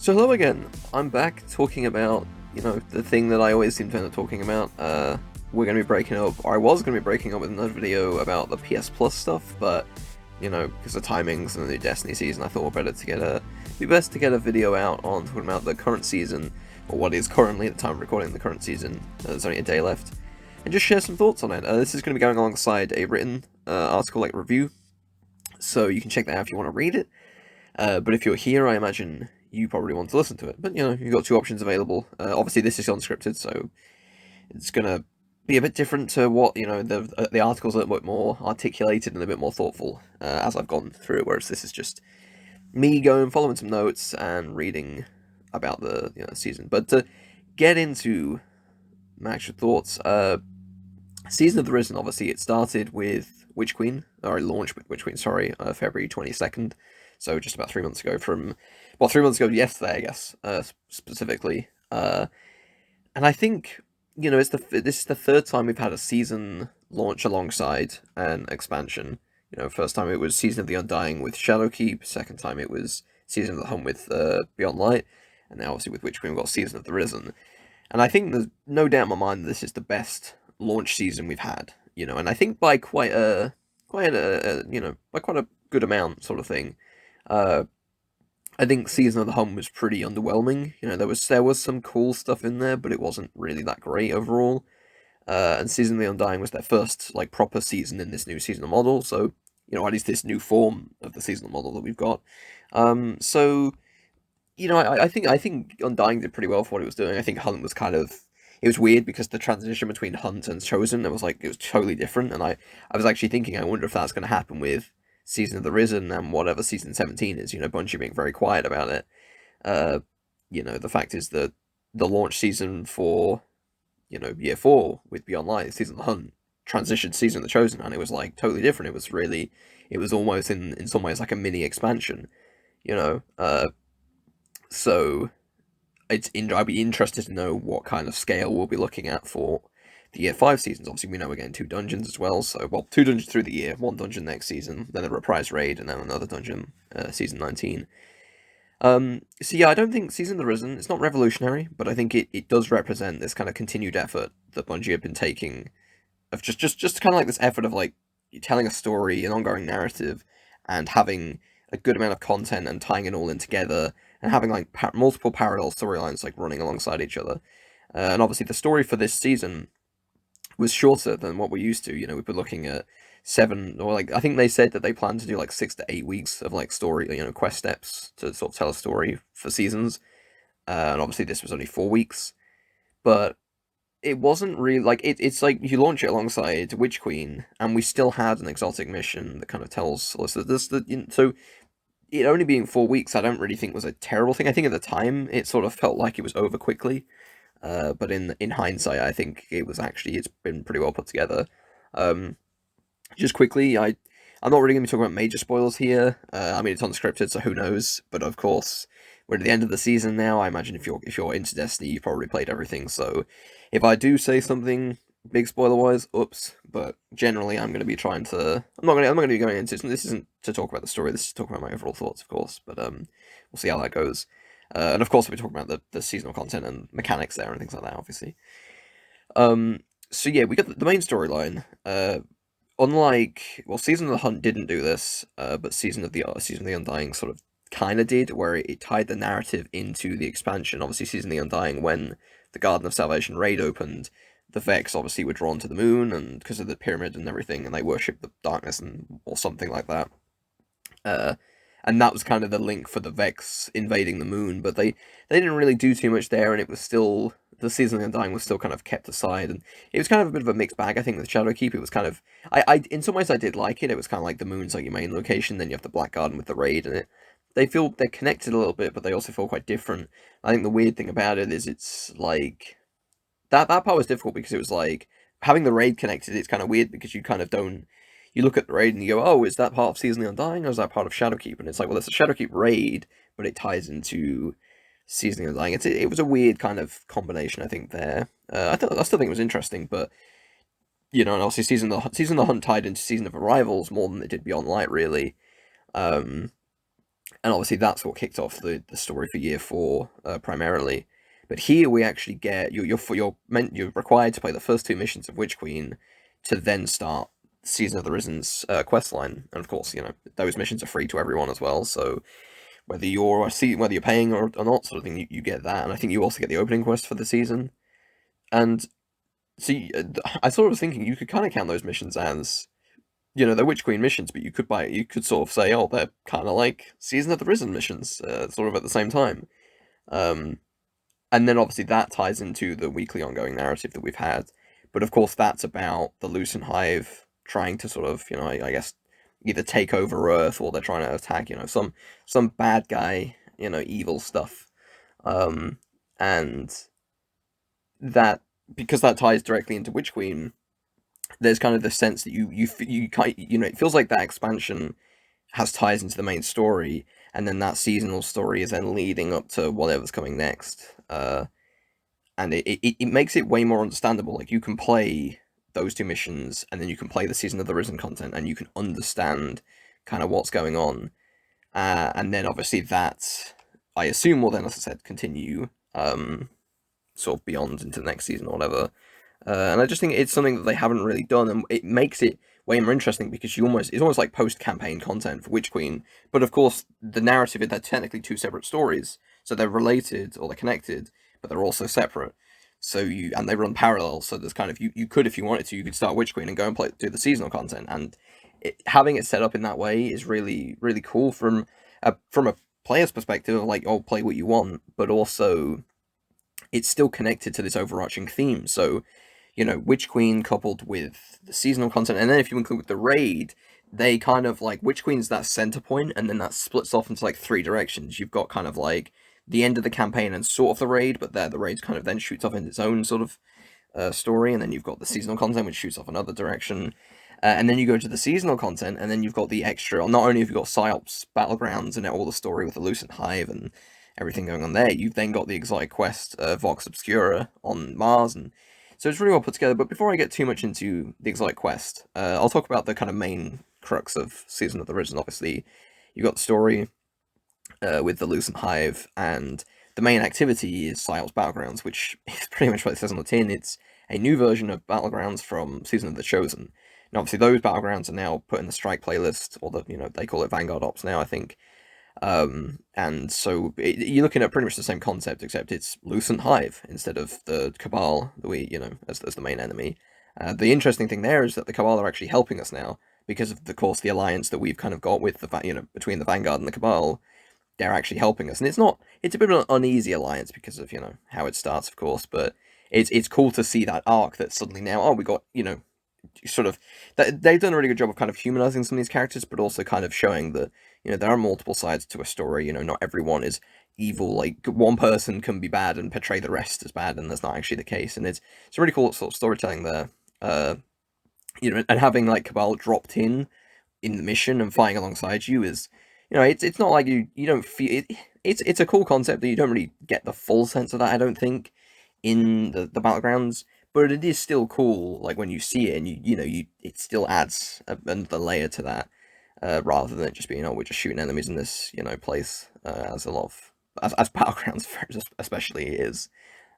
So hello again. I'm back talking about, the thing that I always seem to end up talking about. We're going to be breaking up, or I was going to be breaking up with another video about the PS Plus stuff, but, because of timings and the new Destiny season, I thought it better to be best to get a video out on talking about the current season, or what is currently at the time of recording the current season. There's only a day left, and just share some thoughts on it. This is going to be going alongside a written article, like review, so you can check that out if you want to read it. But if you're here, I imagine you probably want to listen to it. But, you've got two options available. Obviously, this is unscripted, so it's going to be a bit different to what, the article's a little bit more articulated and a bit more thoughtful as I've gone through it, whereas this is just me following some notes and reading about the season. But to get into my actual thoughts, Season of the Risen, obviously, it started with Witch Queen, or it launched with Witch Queen, sorry, February 22nd. So just about 3 months ago 3 months ago yesterday, I guess, specifically. And I think, this is the third time we've had a season launch alongside an expansion. First time it was Season of the Undying with Shadowkeep, second time it was Season of the Hunt with Beyond Light, and now obviously with Witch Queen we've got Season of the Risen. And I think there's no doubt in my mind that this is the best launch season we've had, and I think by quite a good amount, sort of thing. Uh, I think Season of the Hunt was pretty underwhelming. There was some cool stuff in there, but it wasn't really that great overall. And Season of the Undying was their first proper season in this new seasonal model, so at least this new form of the seasonal model that we've got. So I think Undying did pretty well for what it was doing. I think Hunt was it was weird because the transition between Hunt and Chosen, it was totally different, and I was actually thinking, I wonder if that's going to happen with Season of the Risen and whatever Season 17 is. Bungie being very quiet about it. Uh, the fact is that the launch season for Year 4 with Beyond Light, Season of the Hunt, transitioned Season of the Chosen, and it was totally different. It was almost in some ways like a mini expansion. You know, so I'd be interested to know what kind of scale we'll be looking at for the Year 5 seasons. Obviously, we know we're getting 2 dungeons as well, so, well, 2 dungeons through the year, 1 dungeon next season, then a reprise raid, and then another dungeon, season 19. So yeah, I don't think Season of the Risen, it's not revolutionary, but I think it does represent this kind of continued effort that Bungie have been taking, of just kind of this effort of, telling a story, an ongoing narrative, and having a good amount of content and tying it all in together, and having multiple parallel storylines running alongside each other. And obviously the story for this season was shorter than what we're used to. We've been looking at 7, or I think they said that they plan to do 6 to 8 weeks of story, quest steps to sort of tell a story for seasons. And obviously this was only 4 weeks, but it wasn't really it's like you launch it alongside Witch Queen, and we still had an exotic mission that kind of tells us that so it only being 4 weeks, I don't really think was a terrible thing. I think at the time it sort of felt like it was over quickly, but in hindsight, I think it's been pretty well put together. Um, just quickly, I'm not really going to be talking about major spoilers here. I mean, it's unscripted, so who knows? But of course, we're at the end of the season now. I imagine if you're into Destiny, you've probably played everything. So if I do say something big spoiler wise, oops. But generally, I'm going to be trying to. I'm not going to be going into. This isn't to talk about the story. This is to talk about my overall thoughts, of course. But we'll see how that goes. And of course, we'll be talking about the seasonal content and mechanics there and things like that, obviously. So yeah, we got the main storyline. Unlike, well, Season of the Hunt didn't do this, but Season of the Undying sort of kind of did, where it tied the narrative into the expansion. Obviously, Season of the Undying, when the Garden of Salvation raid opened, the Vex obviously were drawn to the moon, and because of the pyramid and everything, and they worshipped the darkness or something like that. Uh, and that was kind of the link for the Vex invading the moon, but they didn't really do too much there, and it was still, the Season of the Undying was still kind of kept aside, and it was kind of a bit of a mixed bag. I think with Shadowkeep, it was kind of, in some ways I did like it. It was kind of like the moon's your main location, then you have the Black Garden with the raid, and they're connected a little bit, but they also feel quite different. I think the weird thing about it is it's that part was difficult because it was having the raid connected. It's kind of weird because you kind of don't. You look at the raid and you go, "Oh, is that part of Season of the Undying, or is that part of Shadowkeep?" And it's well, it's a Shadowkeep raid, but it ties into Season of the Undying. It was a weird kind of combination, I think. There, I still think it was interesting, but and obviously Season of the Hunt tied into Season of Arrivals more than it did Beyond Light, really. Um, and obviously that's what kicked off the story for year 4 primarily. But here we actually get you're required to play the first 2 missions of Witch Queen to then start Season of the Risen's quest line, and of course those missions are free to everyone as well. So whether you're paying or not, sort of thing, you get that, and I think you also get the opening quest for the season. And see, I sort of was thinking you could kind of count those missions as they're Witch Queen missions, but you could sort of say, oh, they're kind of like Season of the Risen missions, sort of at the same time. Um, and then obviously that ties into the weekly ongoing narrative that we've had. But of course, that's about the Lucent Hive trying to sort of, I guess, either take over Earth or they're trying to attack, some bad guy, evil stuff. And that, because that ties directly into Witch Queen, there's kind of the sense that it feels like that expansion has ties into the main story, and then that seasonal story is then leading up to whatever's coming next. And it makes it way more understandable. Like, you can play those 2 missions, and then you can play the Season of the Risen content, and you can understand kind of what's going on. And then obviously that, I assume, will then, as I said, continue sort of beyond into the next season or whatever. And I just think it's something that they haven't really done, and it makes it way more interesting because it's almost like post-campaign content for Witch Queen. But of course, the narrative, they're technically 2 separate stories, so they're related or they're connected, but they're also separate. So and they run parallel. So there's kind of you could, if you wanted to, you could start Witch Queen and go and do the seasonal content, and having it set up in that way is really, really cool from a player's perspective of like, oh, play what you want, but also it's still connected to this overarching theme. So Witch Queen coupled with the seasonal content, and then if you include the raid, they kind of like, Witch Queen's that center point, and then that splits off into like 3 directions. You've got kind of like the end of the campaign and sort of the raid, but the raid kind of then shoots off into its own sort of story, and then you've got the seasonal content, which shoots off another direction. And then you go to the seasonal content, and then you've got the extra, not only have you got Psyops Battlegrounds and all the story with the Lucent Hive and everything going on there, you've then got the exotic quest, Vox Obscura on Mars, and so it's really well put together. But before I get too much into the exotic quest, I'll talk about the kind of main crux of Season of the Risen. Obviously, you've got the story with the Lucent Hive, and the main activity is Psyops Battlegrounds, which is pretty much what it says on the tin. It's a new version of Battlegrounds from Season of the Chosen. Now, obviously, those Battlegrounds are now put in the Strike playlist, or they call it Vanguard Ops now, I think. And so you're looking at pretty much the same concept, except it's Lucent Hive instead of the Cabal that we, as the main enemy. The interesting thing there is that the Cabal are actually helping us now, because of, course, the alliance that we've kind of got with between the Vanguard and the Cabal. They're actually helping us, and it's a bit of an uneasy alliance because of how it starts, of course, but it's cool to see that arc that suddenly now, oh, we got sort of, they've done a really good job of kind of humanizing some of these characters, but also kind of showing that there are multiple sides to a story. Not everyone is evil. Like, one person can be bad and portray the rest as bad, and that's not actually the case. And it's a really cool sort of storytelling there. And having like Cabal dropped in the mission and fighting alongside you is, it's not like you don't feel it. It's a cool concept that you don't really get the full sense of that, I don't think, in the Battlegrounds. But it is still cool, like, when you see it, and it still adds another layer to that, rather than it just being, oh, we're just shooting enemies in this, place, as a lot of, as Battlegrounds especially is.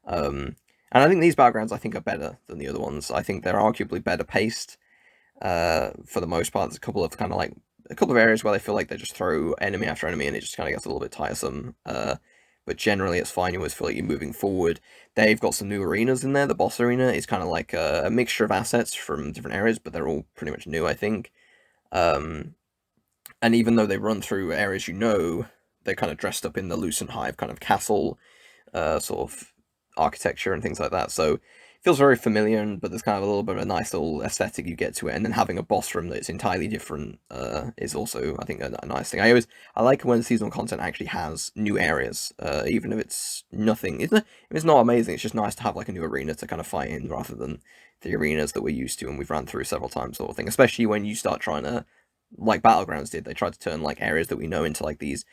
And I think these Battlegrounds, I think, are better than the other ones. I think they're arguably better paced, for the most part. There's a couple of areas where they feel like they just throw enemy after enemy, and it just kind of gets a little bit tiresome. But generally it's fine. You always feel like you're moving forward. They've got some new arenas in there. The boss arena is kind of like a mixture of assets from different areas, but they're all pretty much new, I think. And even though they run through areas, they're kind of dressed up in the Lucent Hive kind of castle sort of architecture and things like that. So it feels very familiar, but there's kind of a little bit of a nice little aesthetic you get to it. And then having a boss room that's entirely different is also, I think, a nice thing. I like when seasonal content actually has new areas, even if it's nothing. If it's not amazing, it's just nice to have like a new arena to kind of fight in, rather than the arenas that we're used to and we've ran through several times, sort of thing. Especially when you start trying to, like Battlegrounds did, they tried to turn like areas that we know into like these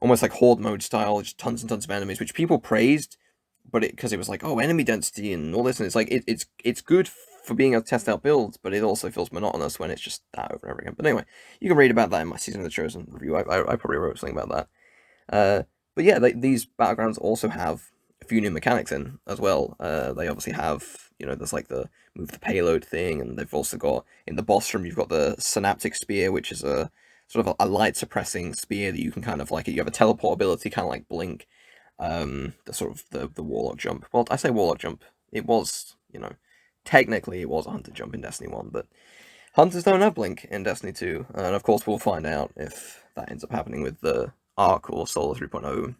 almost like horde mode style, just tons and tons of enemies, which people praised, but because it was like, oh, enemy density and all this, and it's like it's good for being able to test out builds, but it also feels monotonous when it's just that over and over again. But anyway, you can read about that in my Season of the Chosen review. I probably wrote something about that. But yeah, these battlegrounds also have a few new mechanics in as well. They obviously have, there's like the move the payload thing, and they've also got, in the boss room, you've got the synaptic spear, which is a sort of a light suppressing spear that you can kind of like, you have a teleport ability, kind of like Blink. The sort of the warlock jump. Well, I say warlock jump. It was, technically it was a hunter jump in Destiny 1, but hunters don't have Blink in Destiny 2, and of course we'll find out if that ends up happening with the Arc or Solar 3.0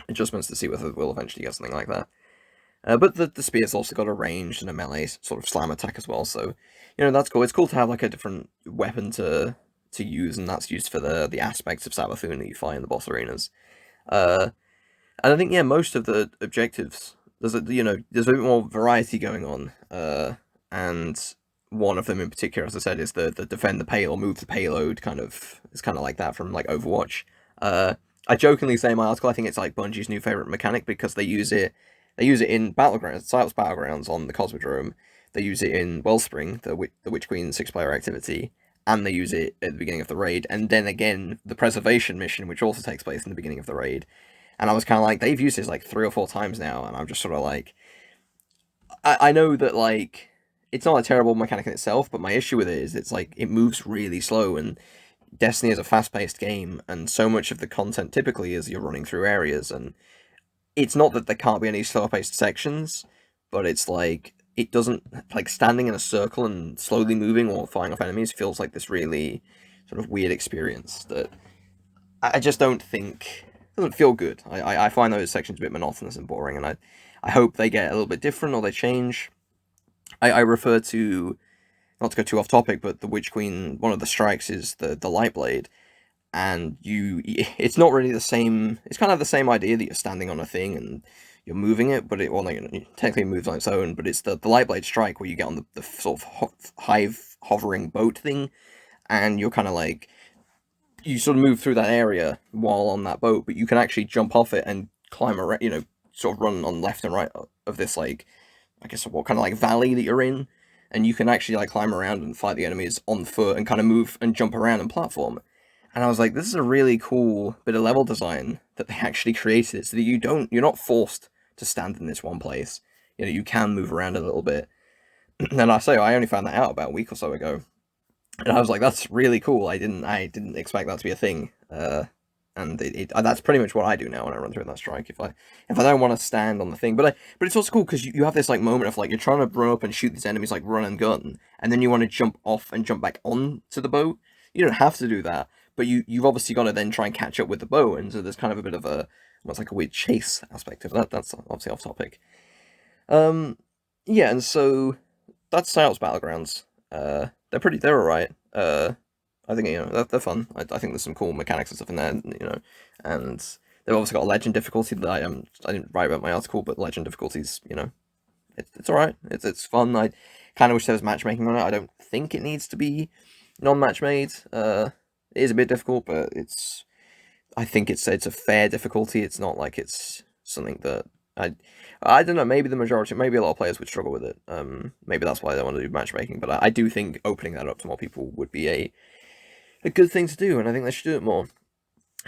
adjustments to see whether we'll eventually get something like that. But the spear's also got a ranged and a melee sort of slam attack as well, so, that's cool. It's cool to have like a different weapon to use, and that's used for the aspects of Savathûn that you fight in the boss arenas. And I think, yeah, most of the objectives, there's a bit more variety going on, and one of them in particular, as I said, is the defend the payload, move the payload it's kind of like that from like Overwatch. I jokingly say in my article, I think it's like Bungie's new favorite mechanic because they use it in Battlegrounds, Cytops Battlegrounds on the Cosmodrome. They use it in Wellspring, the Witch Queen 6-player activity, and they use it at the beginning of the raid, and then again the Preservation mission, which also takes place in the beginning of the raid. And I was kind of like, they've used this like 3 or 4 times now, and I'm just sort of like, I know that like it's not a terrible mechanic in itself, but my issue with it is it's like it moves really slow, and Destiny is a fast-paced game, and so much of the content typically is you're running through areas, and it's not that there can't be any slower-paced sections, but it's like it doesn't, like, standing in a circle and slowly moving or firing off enemies feels like this really sort of weird experience that I just don't think doesn't feel good. I find those sections a bit monotonous and boring, and I hope they get a little bit different or they change. I refer to, not to go too off topic, but the Witch Queen, one of the strikes is the light blade, and it's not really the same. It's kind of the same idea that you're standing on a thing and you're moving it, but it technically moves on its own. But it's the light blade strike where you get on the sort of hive hovering boat thing, and you're kind of like, you sort of move through that area while on that boat, but you can actually jump off it and climb around, sort of run on left and right of this, like, I guess what kind of like valley that you're in, and you can actually like climb around and fight the enemies on foot and kind of move and jump around and platform. And I was like, this is a really cool bit of level design that they actually created, so that you're not forced to stand in this one place. You can move around a little bit. And I only found that out about a week or so ago. And I was like, that's really cool. I didn't expect that to be a thing. And that's pretty much what I do now when I run through that strike. If I don't want to stand on the thing, but it's also cool because you have this like moment of like you're trying to run up and shoot these enemies like run and gun, and then you want to jump off and jump back on to the boat. You don't have to do that, but you've obviously got to then try and catch up with the boat, and so there's kind of a bit of what's like a weird chase aspect of that. That's obviously off topic. Yeah, and so that's Cytops Battlegrounds. They're alright. I think, they're fun. I think there's some cool mechanics and stuff in there, and they've obviously got a legend difficulty that I didn't write about my article, but legend difficulties, it's alright. It's fun. I kind of wish there was matchmaking on it. I don't think it needs to be non-match made. It is a bit difficult, but I think it's a fair difficulty. It's not like it's something that I don't know, maybe a lot of players would struggle with it. Maybe that's why they want to do matchmaking, but I do think opening that up to more people would be a good thing to do, and I think they should do it more.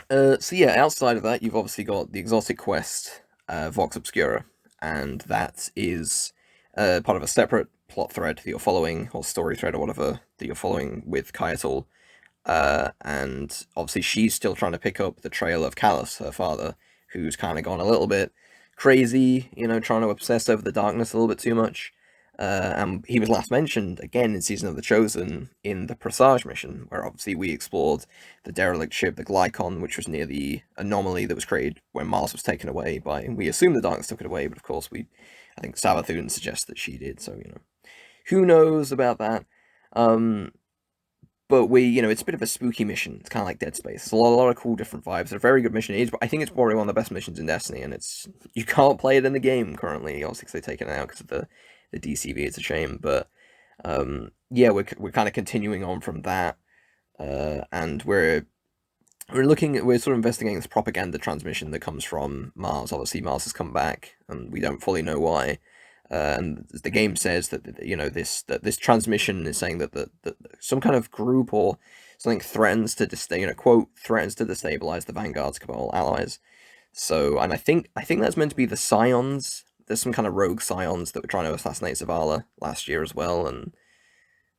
So yeah, outside of that, you've obviously got the exotic quest, Vox Obscura, and that is part of a separate plot thread that you're following, or story thread, or whatever, that you're following with Kyatul. And obviously she's still trying to pick up the trail of Callus, her father, who's kind of gone a little bit crazy, trying to obsess over the darkness a little bit too much. And he was last mentioned again in Season of the Chosen in the Presage mission, where obviously we explored the derelict ship, the Glykon, which was near the anomaly that was created when Mars was taken away by, we assume the darkness took it away, but of course I think Savathûn suggests that she did, so, who knows about that. But it's a bit of a spooky mission. It's kind of like Dead Space. It's a lot of cool different vibes. It's a very good mission. I think it's probably one of the best missions in Destiny, and you can't play it in the game currently, obviously because they've taken it out because of the DCV. It's a shame, but yeah, we're kind of continuing on from that, and we're sort of investigating this propaganda transmission that comes from Mars. Obviously, Mars has come back, and we don't fully know why. and the game says that this transmission is saying that some kind of group or something threatens to quote threatens to destabilize the Vanguard's Cabal allies. So, and I think that's meant to be the Scions. There's some kind of rogue Scions that were trying to assassinate Zavala last year as well, and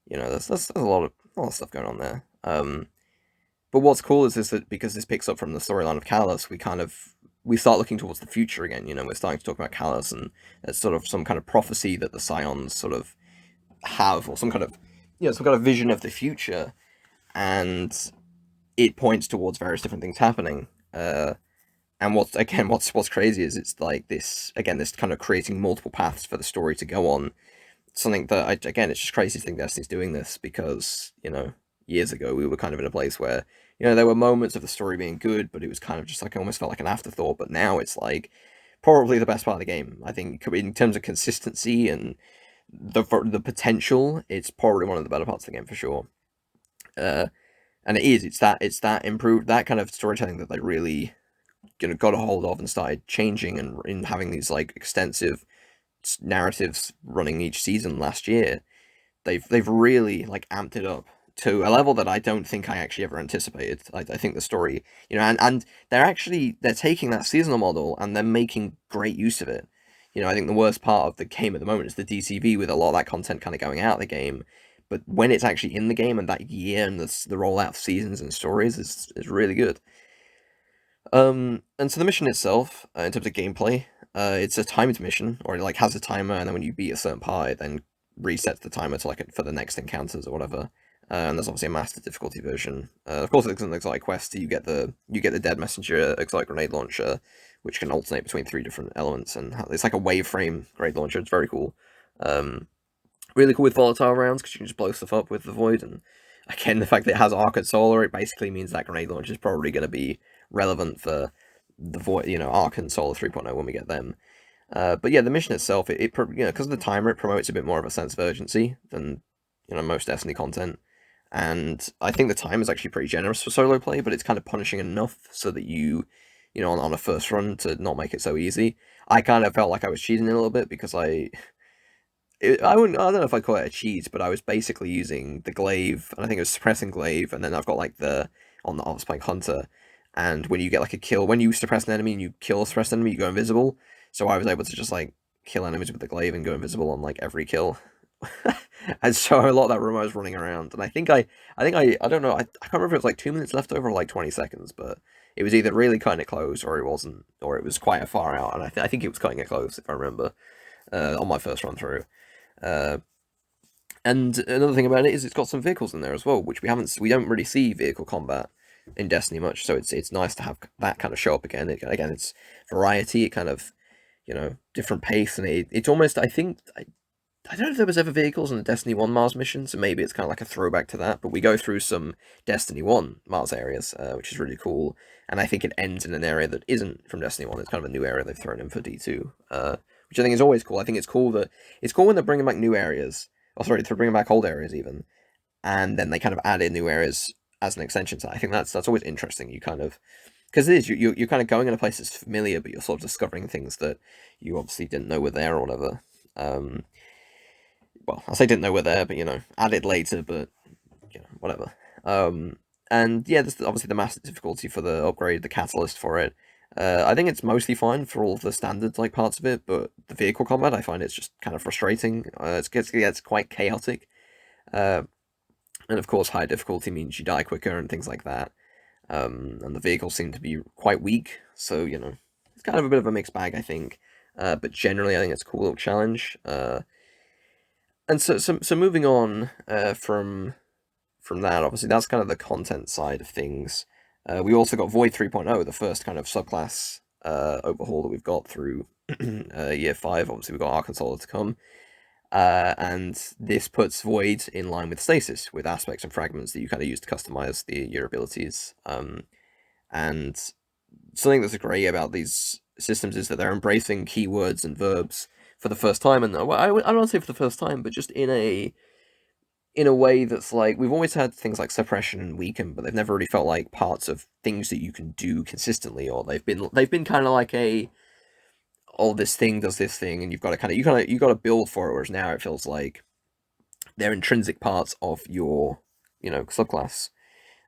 there's a lot of stuff going on there. But what's cool is that because this picks up from the storyline of Callus, we start looking towards the future again. We're starting to talk about Callus, and there's sort of some kind of prophecy that the Scions sort of have, or some kind of vision of the future, and it points towards various different things happening. And what's crazy is it's like this kind of creating multiple paths for the story to go on. Something that it's just crazy to think Destiny's doing this, because years ago we were kind of in a place where there were moments of the story being good, but it was kind of just like, almost felt like an afterthought. But now it's like probably the best part of the game. I think in terms of consistency and the potential, it's probably one of the better parts of the game for sure. And it's that improved, that kind of storytelling that they really got a hold of and started changing, and in having these like extensive narratives running each season last year. They've really like amped it up to a level that I don't think I actually ever anticipated. I think the story, and they're taking that seasonal model and they're making great use of it. I think the worst part of the game at the moment is the DCV, with a lot of that content kind of going out of the game. But when it's actually in the game, and that year and the rollout of seasons and stories is really good. And so the mission itself, in terms of gameplay, it's a timed mission, or it like has a timer, and then when you beat a certain part, it then resets the timer to like for the next encounters or whatever. And there's obviously a master difficulty version. Of course, it's an exotic quest. You get the dead messenger exotic grenade launcher, which can alternate between 3 different elements, and it's like a wave frame grenade launcher. It's very cool. Really cool with volatile rounds, because you can just blow stuff up with the void. And again, the fact that it has arc and solar, it basically means that grenade launcher is probably going to be relevant for the void, arc and solar 3.0 when we get them. But yeah, the mission itself, it because of the timer, it promotes a bit more of a sense of urgency than most Destiny content. And I think the time is actually pretty generous for solo play, but it's kind of punishing enough so that on a first run, to not make it so easy. I kind of felt like I was cheating a little bit, because I don't know if I call it a cheat, but I was basically using the glaive, and I think it was suppressing glaive, and then I've got like I was playing hunter, and when you get like a kill, when you suppress an enemy and you kill a suppressed enemy, you go invisible. So I was able to just like kill enemies with the glaive and go invisible on like every kill. And so a lot of that room I was running around, and I don't know, I can't remember if it was like 2 minutes left over or like 20 seconds, but it was either really cutting it close, or it wasn't, or it was quite far out, and I think it was cutting it close, if I remember, on my first run through. And another thing about it is it's got some vehicles in there as well, which we don't really see vehicle combat in Destiny much, so it's nice to have that kind of show up again. Again, it's variety, it kind of, different pace, and it's almost, I don't know if there was ever vehicles in the Destiny 1 Mars mission, so maybe it's kind of like a throwback to that, but we go through some Destiny 1 Mars areas, which is really cool, and I think it ends in an area that isn't from Destiny 1, it's kind of a new area they've thrown in for D2, which I think is always cool. I think it's cool when they're bringing back new areas, or sorry, they're bringing back old areas even, and then they kind of add in new areas as an extension to that. I think that's always interesting, you kind of, because it is, you're kind of going in a place that's familiar, but you're sort of discovering things that you obviously didn't know were there or whatever. Well, I say didn't know were there, but added later, but whatever. And yeah, there's obviously the massive difficulty for the upgrade, the catalyst for it. I think it's mostly fine for all of the standard like parts of it, but the vehicle combat, I find it's just kind of frustrating. It gets quite chaotic. And of course, high difficulty means you die quicker and things like that. And the vehicles seem to be quite weak, so it's kind of a bit of a mixed bag, I think. But generally, I think it's a cool little challenge. And so moving on from that, obviously that's kind of the content side of things. We also got Void 3.0, the first kind of subclass overhaul that we've got through year 5. Obviously we've got Arc and Solar to come. And this puts Void in line with Stasis, with aspects and fragments that you kind of use to customize your abilities. And something that's great about these systems is that they're embracing keywords and verbs for the first time, and I don't want to say for the first time, but just in a way that's like, we've always had things like suppression and weaken, but they've never really felt like parts of things that you can do consistently, or they've been kind of like oh, this thing does this thing, and you've got to you got to build for it. Whereas now it feels like they're intrinsic parts of your subclass.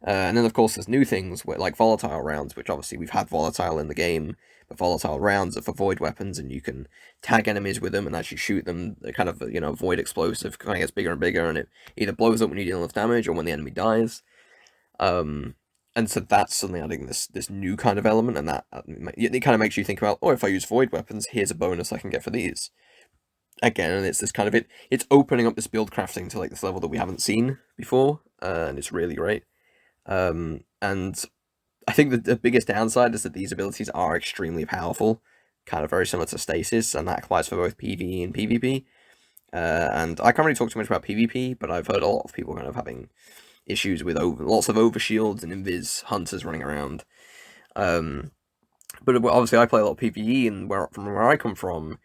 And then of course there's new things like volatile rounds, which obviously we've had volatile in the game, but volatile rounds are for void weapons, and you can tag enemies with them and actually shoot them. They're kind of void explosive, kind of gets bigger and bigger, and it either blows up when you deal enough damage or when the enemy dies. And so that's suddenly adding this new kind of element, and that it kind of makes you think about, oh, if I use void weapons, here's a bonus I can get for these. Again, and it's this kind of it's opening up this build crafting to like this level that we haven't seen before, and it's really great. And I think the biggest downside is that these abilities are extremely powerful, kind of very similar to stasis, and that applies for both PvE and PvP. And I can't really talk too much about PvP, but I've heard a lot of people kind of having issues with lots of overshields and invis hunters running around. But obviously I play a lot of PvE, and from where I come from,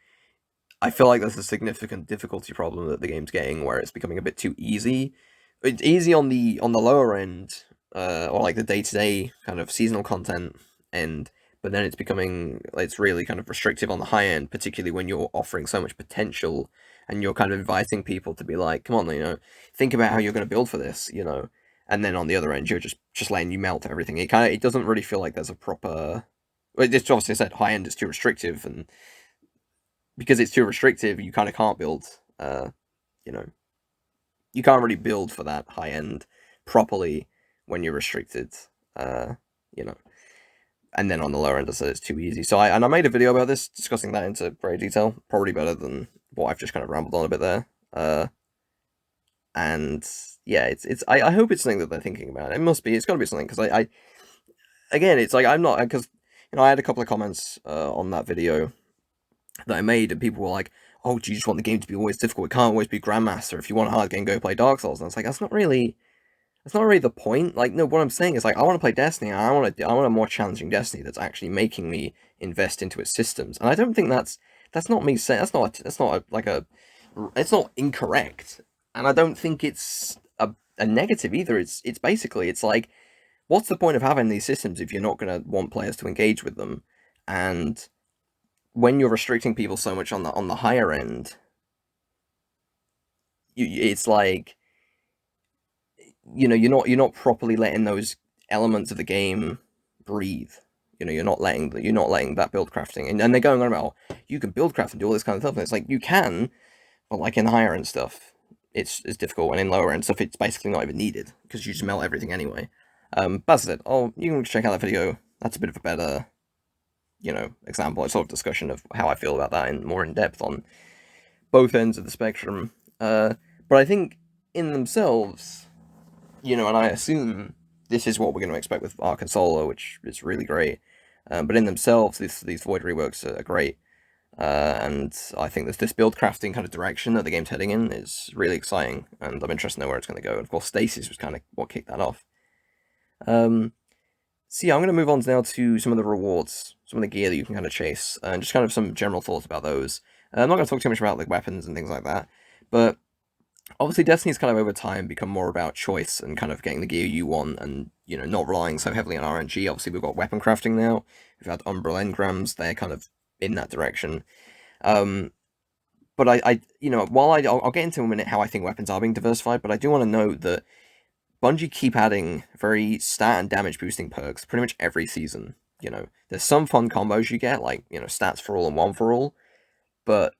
I feel like there's a significant difficulty problem that the game's getting, where it's becoming a bit too easy. It's easy on the lower end, or like the day-to-day kind of seasonal content end, but then it's really kind of restrictive on the high end, particularly when you're offering so much potential and you're kind of inviting people to be like, come on, think about how you're going to build for this, and then on the other end, you're just letting you melt everything. It doesn't really feel like there's a proper. It's obviously I said high end is too restrictive, and because it's too restrictive, you kind of can't build. You can't really build for that high end properly when you're restricted. And then on the lower end, I said it's too easy. So I made a video about this, discussing that into great detail. Probably better than what I've just kind of rambled on a bit there. And yeah, it's I hope it's something that they're thinking about. It must be. It's got to be something, because I again, it's like I'm not, because I had a couple of comments on that video that I made, and people were like, "Oh, do you just want the game to be always difficult? It can't always be Grandmaster. If you want a hard game, go play Dark Souls." And I was like, that's not really the point. Like, no, what I'm saying is, like, I want to play Destiny, and I want a more challenging Destiny that's actually making me invest into its systems. And I don't think that's not me saying, it's not incorrect. And I don't think it's a negative either. It's basically, it's like, what's the point of having these systems if you're not going to want players to engage with them? And when you're restricting people so much on the higher end, it's like, you're not properly letting those elements of the game breathe. You're not letting that build crafting, and they're going on about, you can build craft and do all this kind of stuff, and it's like, you can, but like in higher end stuff, it's difficult, and in lower end stuff, it's basically not even needed, because you just melt everything anyway. But that's it. You can check out that video. That's a bit of a better, example, a sort of discussion of how I feel about that more in depth on both ends of the spectrum. But I think in themselves, and I assume this is what we're going to expect with Ark and Solar, which is really great. But in themselves, these Void reworks are great. And I think this build crafting kind of direction that the game's heading in is really exciting, and I'm interested to know where it's going to go. And of course, Stasis was kind of what kicked that off. So yeah, I'm going to move on now to some of the rewards, some of the gear that you can kind of chase, and just kind of some general thoughts about those. I'm not going to talk too much about like weapons and things like that, but obviously Destiny's kind of over time become more about choice and kind of getting the gear you want, and not relying so heavily on RNG. Obviously we've got weapon crafting now, we've had Umbral engrams, they're kind of in that direction. But while I'll get into in a minute how I think weapons are being diversified, but I do want to note that Bungie keep adding very stat and damage boosting perks pretty much every season. There's some fun combos you get, like, stats for all and one for all, but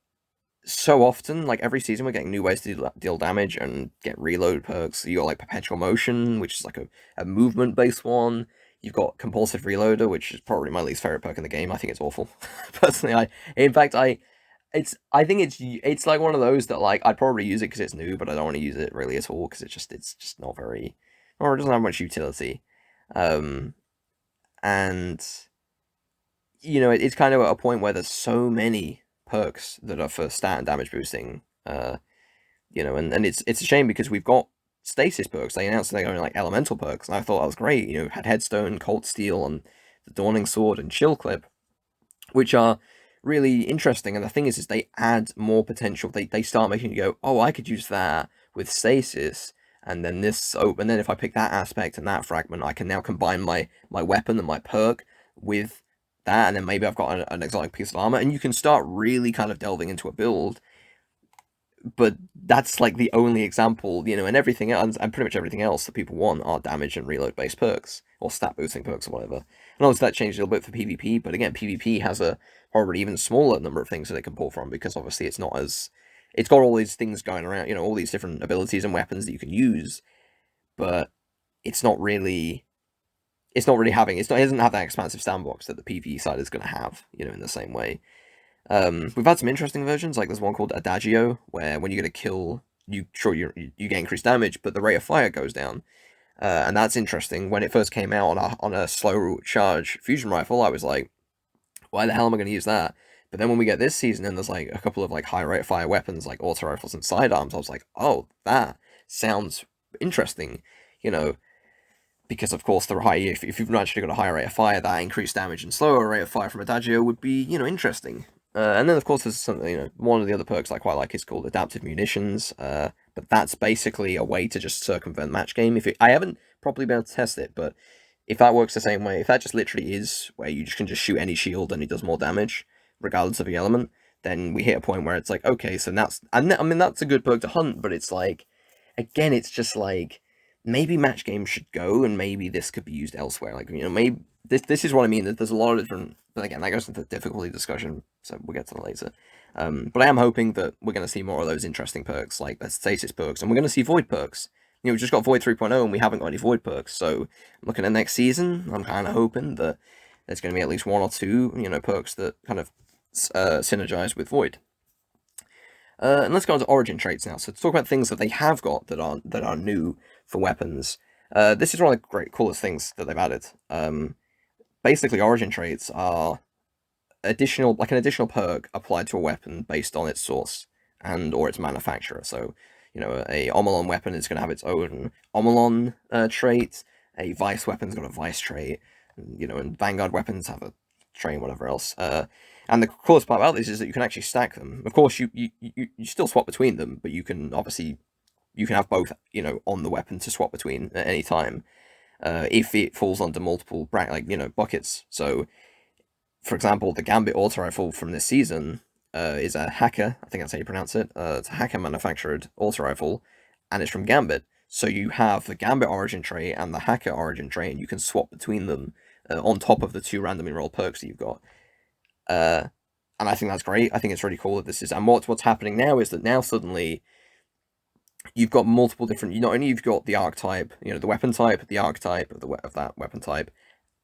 so often, like every season, we're getting new ways to deal damage and get reload perks. You got like Perpetual Motion, which is like a movement-based one. You've got Compulsive Reloader, which is probably my least favorite perk in the game. I think it's awful. Personally, I think it's like one of those that, like, I'd probably use it because it's new, but I don't want to use it really at all because it's just not very, or it doesn't have much utility. And it's kind of at a point where there's so many perks that are for stat and damage boosting, and it's a shame because we've got stasis perks. They announced they're going like elemental perks, and I thought that was great. Had Headstone, Cold Steel, and the Dawning Sword and Chill Clip, which are really interesting. And the thing is they add more potential. They start making you go, oh, I could use that with stasis, and then this. Oh, and then if I pick that aspect and that fragment, I can now combine my weapon and my perk with that, and then maybe I've got an exotic piece of armor, and you can start really kind of delving into a build. But that's like the only example, and everything else, and pretty much everything else that people want are damage and reload based perks, or stat boosting perks, or whatever. And obviously that changed a little bit for PvP, but again, PvP has a probably even smaller number of things that it can pull from, because obviously it's got all these things going around, all these different abilities and weapons that you can use, but it's not really it doesn't have that expansive sandbox that the PvE side is going to have, in the same way. We've had some interesting versions, like there's one called Adagio, where when you get a kill, you get increased damage, but the rate of fire goes down, and that's interesting. When it first came out on a slow charge fusion rifle, I was like, why the hell am I going to use that? But then when we get this season and there's like a couple of like high rate of fire weapons like auto rifles and sidearms, I was like, oh, that sounds interesting, you know, because of course if you've naturally got a higher rate of fire, that increased damage and slower rate of fire from Adagio would be, interesting. And then of course there's something, one of the other perks I quite like is called adaptive munitions, but that's basically a way to just circumvent match game. I haven't properly been able to test it, but if that works the same way, if that just literally is where you can just shoot any shield and it does more damage, regardless of the element, then we hit a point where it's like, okay, so that's a good perk to hunt, but it's like, again, it's just like, maybe match games should go, and maybe this could be used elsewhere. Like, maybe this is what I mean. That there's a lot of different, but again, that goes into the difficulty discussion, so we'll get to that later. But I am hoping that we're going to see more of those interesting perks, like the stasis perks, and we're going to see void perks. We just got Void 3.0, and we haven't got any void perks. So looking at next season, I'm kind of hoping that there's going to be at least one or two, perks that kind of synergize with void. And let's go on to origin traits now. So to talk about things that they have got that are new for weapons. This is one of the coolest things that they've added. Basically, origin traits are an additional perk applied to a weapon based on its source and or its manufacturer. So, a Omolon weapon is going to have its own Omolon trait. A Vice weapon's got a Vice trait. And Vanguard weapons have a trait and whatever else. And the coolest part about this is that you can actually stack them. Of course, you still swap between them, but you can have both, on the weapon to swap between at any time, if it falls under multiple buckets. So, for example, the Gambit auto rifle from this season is a hacker. I think that's how you pronounce it. It's a hacker manufactured auto rifle, and it's from Gambit. So you have the Gambit origin trait and the hacker origin trait, and you can swap between them on top of the two randomly rolled perks that you've got. And I think that's great. I think it's really cool that this is. And what's happening now is that now suddenly you've got multiple different. Not only you've got the archetype, the weapon type, the archetype of that weapon type,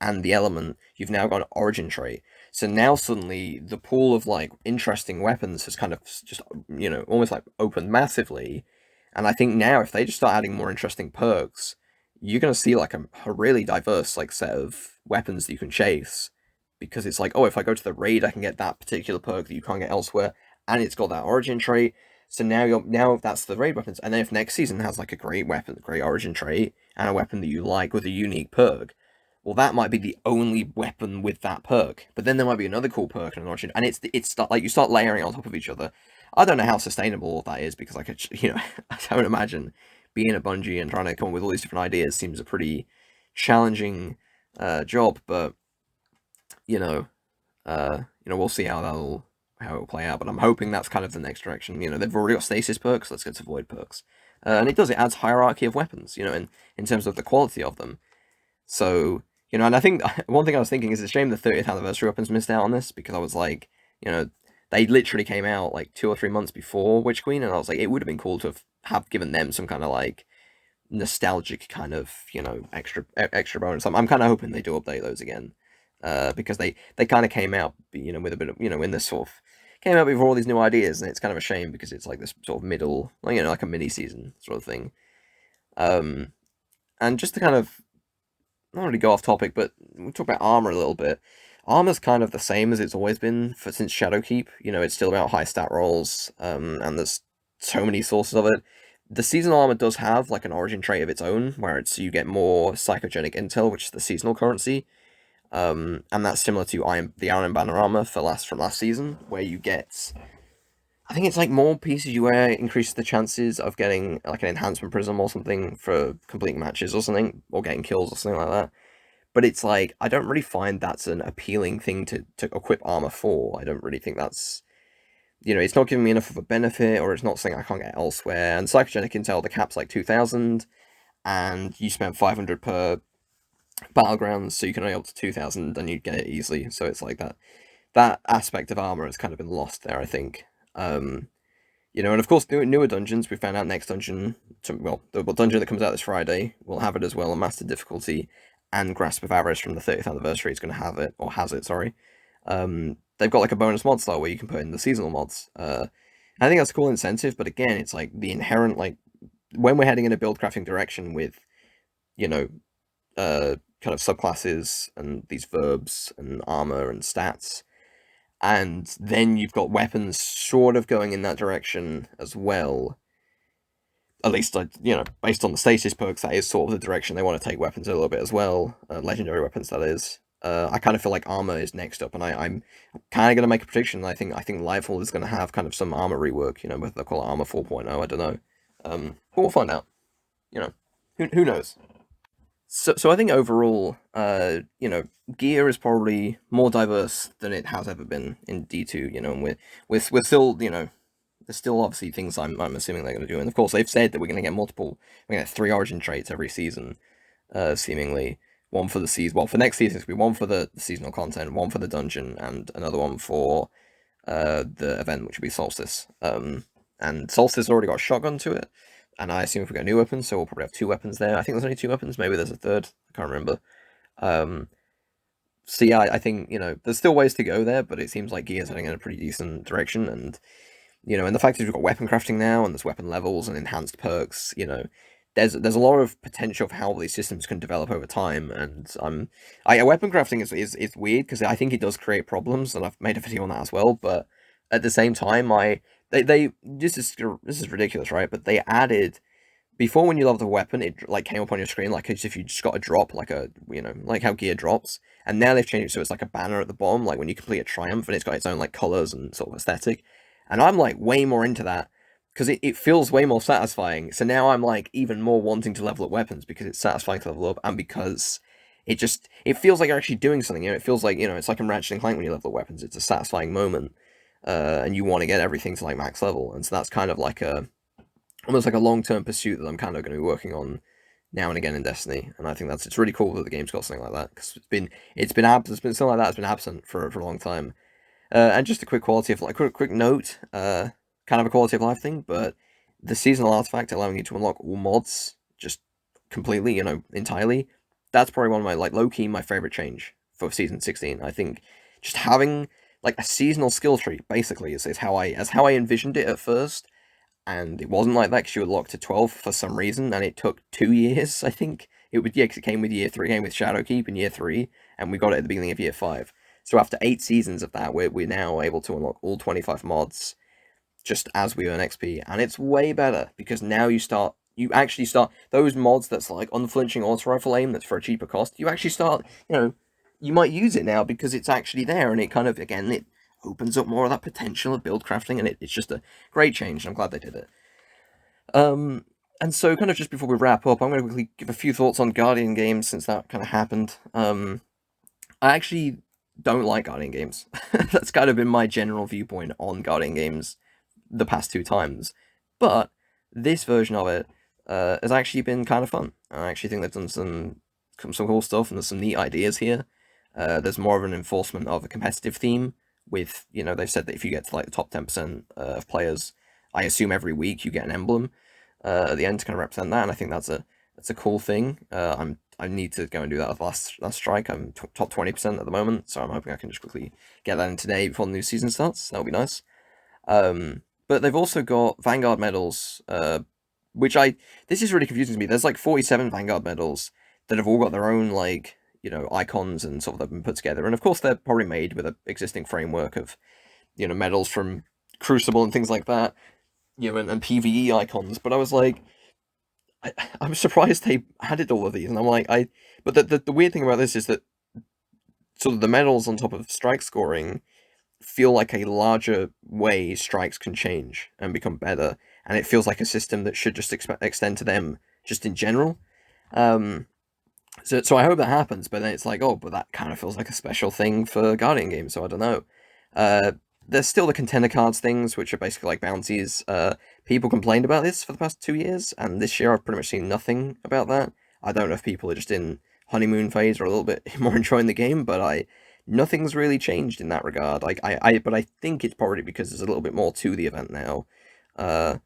and the element. You've now got an origin trait. So now suddenly the pool of like interesting weapons has kind of just almost like opened massively. And I think now if they just start adding more interesting perks, you're gonna see like a really diverse like set of weapons that you can chase. Because it's like, oh, if I go to the raid, I can get that particular perk that you can't get elsewhere, and it's got that origin trait. So now that's the raid weapons. And then if next season has like a great weapon, great origin trait, and a weapon that you like with a unique perk, well, that might be the only weapon with that perk. But then there might be another cool perk and an origin, and you start layering on top of each other. I don't know how sustainable that is, because like I would imagine being a Bungie and trying to come up with all these different ideas seems a pretty challenging job. But we'll see how it'll play out. But I'm hoping that's kind of the next direction. They've already got stasis perks. Let's get to void perks, and it adds hierarchy of weapons. In terms of the quality of them. So and I think one thing I was thinking is it's a shame the 30th anniversary weapons missed out on this, because I was like, they literally came out like 2 or 3 months before Witch Queen, and I was like, it would have been cool to have given them some kind of like nostalgic kind of extra bonus. I'm kind of hoping they do update those again. Because they kind of came out, with a bit of, in this sort of, came out before all these new ideas, and it's kind of a shame because it's like this sort of middle, like a mini season sort of thing. And just to kind of, not really go off topic, but we'll talk about armor a little bit. Armor's kind of the same as it's always been since Shadowkeep. It's still about high stat rolls, and there's so many sources of it. The seasonal armor does have like an origin trait of its own, where you get more psychogenic intel, which is the seasonal currency. And that's similar to the Iron Banner armor from last season, where you get, I think it's like more pieces you wear increases the chances of getting like an enhancement prism or something for completing matches or something, or getting kills or something like that. but it's like I don't really find that's an appealing thing to equip armor for. I don't really think that's, it's not giving me enough of a benefit, or it's not something I can't get elsewhere. And Psychogenic Intel, the cap's like 2,000, and you spend 500 per battlegrounds, so you can only up to 2,000, and you get it easily. So it's like that aspect of armor has kind of been lost there, I think. And of course, newer dungeons. We found out next dungeon, the dungeon that comes out this Friday will have it as well on Master Difficulty, and Grasp of Avarice from the 30th anniversary is going to have it, or has it, sorry. They've got like a bonus mod slot where you can put in the seasonal mods. I think that's a cool incentive, but again, it's like the inherent, like, when we're heading in a build crafting direction with, kind of subclasses and these verbs and armor and stats, and then you've got weapons sort of going in that direction as well. At least, based on the status perks, that is sort of the direction they want to take weapons a little bit as well. Legendary weapons, that is. I kind of feel like armor is next up, and I'm kind of going to make a prediction. I think Livehall is going to have kind of some armor rework, whether they call it Armor 4.0, I don't know. But we'll find out. Who knows? So I think overall, gear is probably more diverse than it has ever been in D2. And we're still, there's still obviously things I'm assuming they're going to do, and of course they've said that we're going to get we're going to get 3 origin traits every season, seemingly. One for the season, well, for next season, it's going to be one for the seasonal content, one for the dungeon, and another one for the event, which will be Solstice. And Solstice already got a shotgun to it, and I assume if we get new weapons, so we'll probably have 2 weapons there. I think there's only 2 weapons, maybe there's a third, I can't remember. So yeah, I think, there's still ways to go there, but it seems like gear's heading in a pretty decent direction, and and the fact that we've got weapon crafting now, and there's weapon levels and enhanced perks, there's a lot of potential for how these systems can develop over time. And weapon crafting is weird, because I think it does create problems, and I've made a video on that as well. But at the same time, this is ridiculous, right? But they added, before, when you leveled a weapon, it like came up on your screen like as if you just got a drop, like like how gear drops. And now they've changed it so it's like a banner at the bottom, like when you complete a triumph, and it's got its own like colors and sort of aesthetic. And I'm like way more into that, because it feels way more satisfying. So now I'm like even more wanting to level up weapons, because it's satisfying to level up, and because it feels like you're actually doing something. It feels like, it's like in Ratchet and Clank when you level up weapons. It's a satisfying moment, and you want to get everything to like max level. And so that's kind of like almost like a long-term pursuit that I'm kind of going to be working on now and again in Destiny. And I think it's really cool that the game's got something like that, because it's been something like that has been absent for a long time. And just a quick quick note, kind of a quality of life thing, but the seasonal artifact allowing you to unlock all mods just completely, entirely, that's probably one of my, like, low-key, my favorite change for Season 16. I think just having, like, a seasonal skill tree, basically, is how I envisioned it at first, and it wasn't like that, because you were locked to 12 for some reason, and it took 2 years, I think. Because it came with year 3, came with Shadowkeep in year 3, and we got it at the beginning of year 5. So after 8 seasons of that, we're now able to unlock all 25 mods just as we earn XP, and it's way better, because now you actually start those mods that's like unflinching auto rifle aim that's for a cheaper cost. You actually start, you might use it now because it's actually there, and it kind of, again, it opens up more of that potential of build crafting, and it's just a great change, and I'm glad they did it. And so, kind of just before we wrap up, I'm going to quickly give a few thoughts on Guardian games, since that kind of happened. I actually don't like Guardian games. That's kind of been my general viewpoint on Guardian games the past 2 times. But this version of it has actually been kind of fun. I actually think they've done some cool stuff, and there's some neat ideas here. There's more of an enforcement of a competitive theme with, they've said that if you get to like the top 10% of players, I assume every week you get an emblem at the end to kind of represent that, and I think that's a cool thing. I need to go and do that with last strike. I'm top 20% at the moment, so I'm hoping I can just quickly get that in today before the new season starts. That'll be nice. But they've also got Vanguard medals, which this is really confusing to me. There's like 47 Vanguard medals that have all got their own, like, icons and sort of they've been put together. And of course they're probably made with an existing framework of, medals from Crucible and things like that, and PvE icons. But I was like, I'm surprised they added all of these, and I'm like, but the weird thing about this is that sort of the medals on top of strike scoring feel like a larger way strikes can change and become better, and it feels like a system that should just extend to them just in general. So I hope that happens, but then it's like, oh, but that kind of feels like a special thing for Guardian games, so I don't know. Uh, there's still the contender cards things, which are basically like bounties. People complained about this for the past 2 years, and this year I've pretty much seen nothing about that. I don't know if people are just in honeymoon phase or a little bit more enjoying the game, but nothing's really changed in that regard. But I think it's probably because there's a little bit more to the event now. Uh,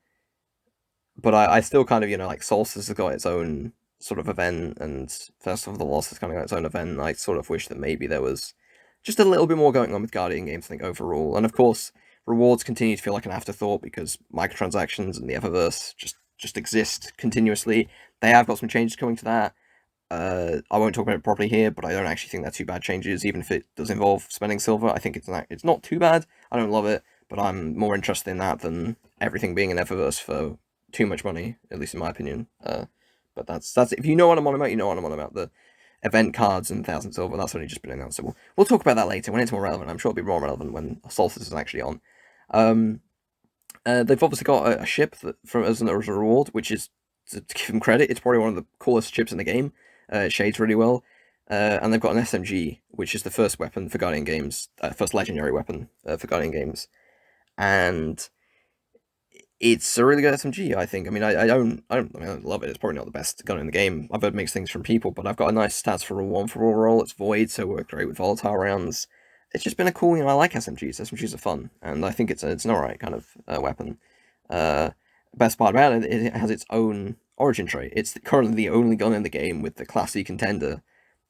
but I still kind of, like Solstice has got its own sort of event, and Festival of the Lost has kind of got its own event. And I sort of wish that maybe there was just a little bit more going on with Guardian games, I think, overall. And of course, rewards continue to feel like an afterthought because microtransactions and the Eververse just exist continuously. They have got some changes coming to that. I won't talk about it properly here, but I don't actually think they're too bad changes, even if it does involve spending silver. I think it's not too bad. I don't love it, but I'm more interested in that than everything being an Eververse for too much money, at least in my opinion. But that's if you know what I'm on about, you know what I'm on about. The event cards and 1,000 silver, that's only just been announced. So we'll talk about that later when it's more relevant. I'm sure it'll be more relevant when Solstice is actually on. Um, they've obviously got a ship as a reward, which is, to give them credit, it's probably one of the coolest ships in the game. It shades really well. And they've got an SMG, which is the first weapon for Guardian games, first legendary weapon for Guardian games. And it's a really good SMG, I think. I mean, I don't love it. It's probably not the best gun in the game. I've heard mixed things from people, but I've got a nice stats for a 1-for-all roll. It's void, so it works great with volatile rounds. It's just been a cool, I like SMGs. SMGs are fun, and I think it's an alright kind of weapon. Best part about it, it has its own origin trait. It's currently the only gun in the game with the classy contender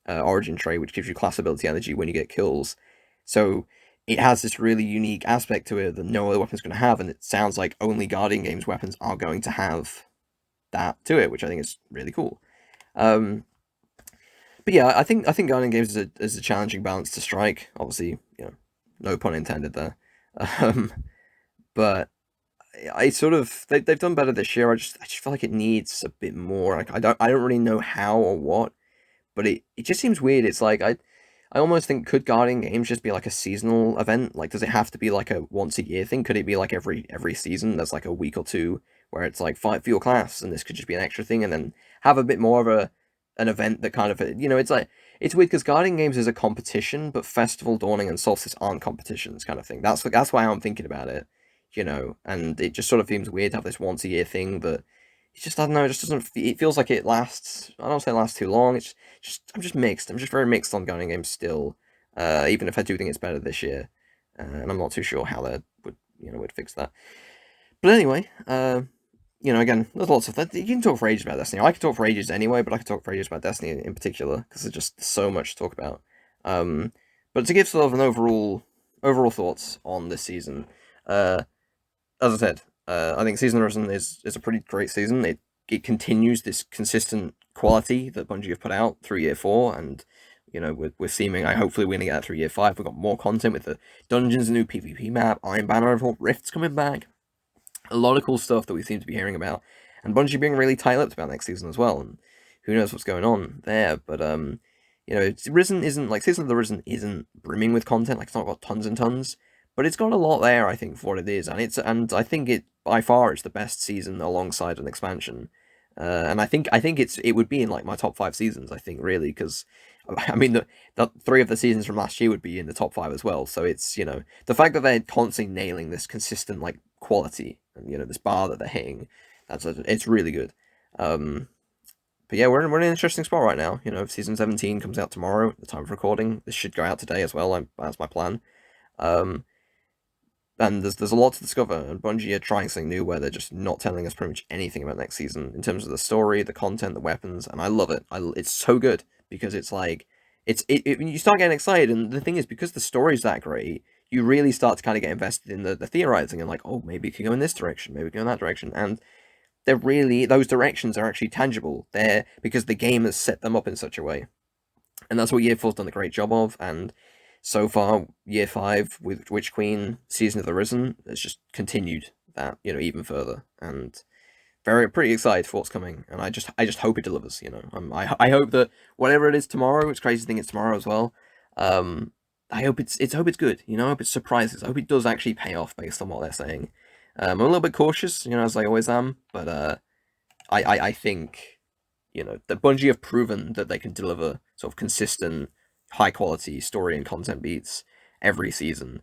origin trait, which gives you class ability energy when you get kills. So it has this really unique aspect to it that no other weapon's going to have, and it sounds like only Guardian Games weapons are going to have that to it, which I think is really cool. Um, but yeah, I think Guardian Games is a challenging balance to strike. Obviously, no pun intended there. Um, but I sort of they've done better this year. I just feel like it needs a bit more. Like I don't really know how or what, but it just seems weird. It's like I almost think, could Guardian Games just be like a seasonal event? Like, does it have to be like a once a year thing? Could it be like every season? There's like a week or two where it's like fight for your class, and this could just be an extra thing, and then have a bit more of an event that kind of it's like it's weird because Guardian Games is a competition, but Festival, Dawning, and Solstice aren't competitions, kind of thing. That's why I'm thinking about it, and it just sort of seems weird to have this once a year thing, but it just, I don't know, it just doesn't. It feels like it lasts. I don't say it lasts too long. It's I'm just mixed. I'm just very mixed on Guardian Games still. Even if I do think it's better this year, and I'm not too sure how they would fix that. But anyway, again, there's lots of that. You can talk for ages about Destiny. I could talk for ages anyway, but I could talk for ages about Destiny in particular because there's just so much to talk about. Um, but to give sort of an overall thoughts on this season, uh, as I said, I think Season of Risen is a pretty great season. It continues this consistent quality that Bungie have put out through year 4, and we're seeming. Hopefully we're gonna get that through year 5. We've got more content with the dungeons, a new PvP map, Iron Banner overhaul, Rifts coming back, a lot of cool stuff that we seem to be hearing about, and Bungie being really tight-lipped about next season as well. And who knows what's going on there? But Risen isn't like Season of the Risen isn't brimming with content. Like, it's not got tons and tons, but it's got a lot there, I think, for what it is, and I think it by far it's the best season alongside an expansion. And I think it would be in like my top 5 seasons. I think, really, because I mean the 3 of the seasons from last year would be in the top 5 as well. So it's the fact that they're constantly nailing this consistent like quality, and this bar that they're hitting, it's really good. Um, but yeah, we're in an interesting spot right now. Season 17 comes out tomorrow at the time of recording. This should go out today as well. That's my plan. Um, and there's a lot to discover, and Bungie are trying something new where they're just not telling us pretty much anything about next season in terms of the story, the content, the weapons, and I love it. It's so good because it's like you start getting excited, and the thing is, because the story's that great, you really start to kind of get invested in the theorizing and like, oh, maybe it could go in this direction, maybe go in that direction, and those directions are actually tangible there because the game has set them up in such a way, and that's what Year 4's done a great job of. And so far, Year 5 with Witch Queen, Season of the Risen has just continued that, even further, and pretty excited for what's coming. And I just hope it delivers. I hope that whatever it is tomorrow, it's crazy to think it's tomorrow as well. I hope it's good. I hope it surprises. I hope it does actually pay off based on what they're saying. I'm a little bit cautious, as I always am, but I think that Bungie have proven that they can deliver sort of consistent, high quality story and content beats every season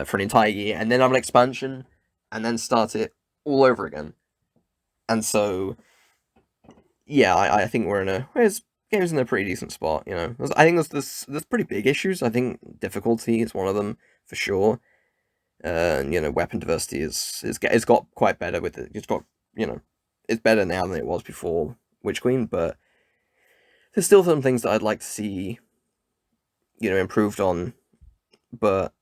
for an entire year, and then have an expansion, and then start it all over again. And so, yeah, I think we're in a game's in a pretty decent spot. I think there's pretty big issues. I think difficulty is one of them for sure. And weapon diversity it's got quite better with it. It's better now than it was before Witch Queen, but there's still some things that I'd like to see, improved on. But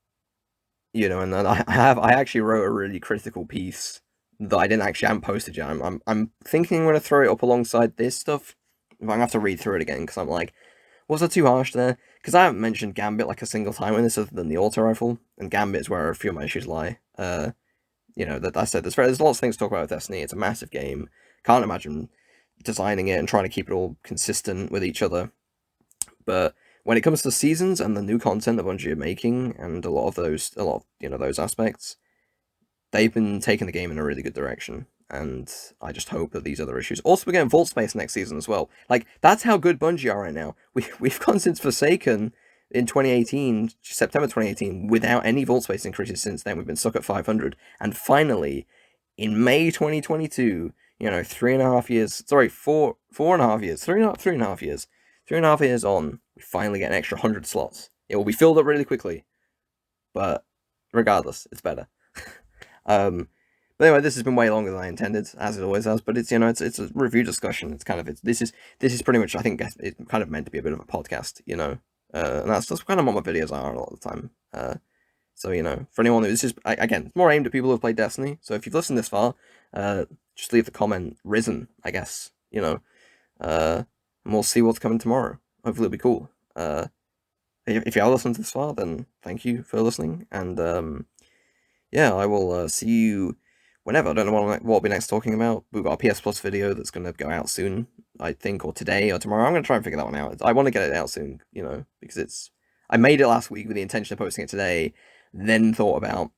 and then I actually wrote a really critical piece that I haven't posted yet. I'm thinking I'm gonna throw it up alongside this stuff. I'm gonna have to read through it again because I'm like, was that too harsh there? Because I haven't mentioned Gambit like a single time in this other than the auto rifle, and Gambit is where a few of my issues lie. That I said there's lots of things to talk about with Destiny. It's a massive game. Can't imagine designing it and trying to keep it all consistent with each other. But when it comes to seasons and the new content that Bungie are making, and a lot of those aspects, they've been taking the game in a really good direction. And I just hope that these other issues. Also, we're getting Vault Space next season as well. Like, that's how good Bungie are right now. We've gone since Forsaken in 2018, September 2018, without any Vault Space increases since then. We've been stuck at 500. And finally, in May 2022, 3.5 years, sorry, 4.5 years, 3.5 years, 3.5 years on, we finally get an extra 100 slots. It will be filled up really quickly. But regardless, it's better. But anyway, this has been way longer than I intended, as it always has. But it's it's a review discussion. This is pretty much, I think, it's kind of meant to be a bit of a podcast, and that's kind of what my videos are a lot of the time. So for anyone who's just again, it's more aimed at people who've played Destiny. So if you've listened this far, just leave the comment Risen, I guess, and we'll see what's coming tomorrow. Hopefully it'll be cool. If you are listening to this far, then thank you for listening, and yeah, I will see you whenever. I don't know what we'll be next talking about. We've got a PS Plus video that's going to go out soon, I think, or today or tomorrow. I'm going to try and figure that one out. I want to get it out soon, because I made it last week with the intention of posting it today, then thought about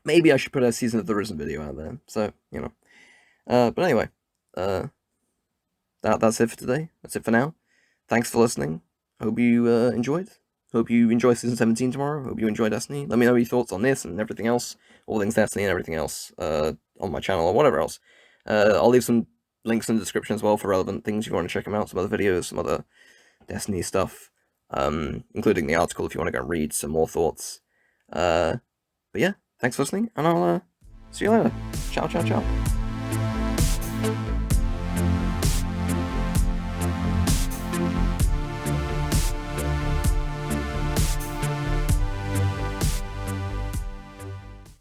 maybe I should put a Season of the Risen video out there. So, but anyway, that's it for today. That's it for now. Thanks for listening. Hope you enjoyed. Hope you enjoy Season 17 tomorrow. Hope you enjoy Destiny. Let me know your thoughts on this and everything else. All things Destiny and everything else on my channel or whatever else. I'll leave some links in the description as well for relevant things if you want to check them out. Some other videos, some other Destiny stuff. Including the article if you want to go and read some more thoughts. But yeah, thanks for listening, and I'll see you later. Ciao, ciao, ciao.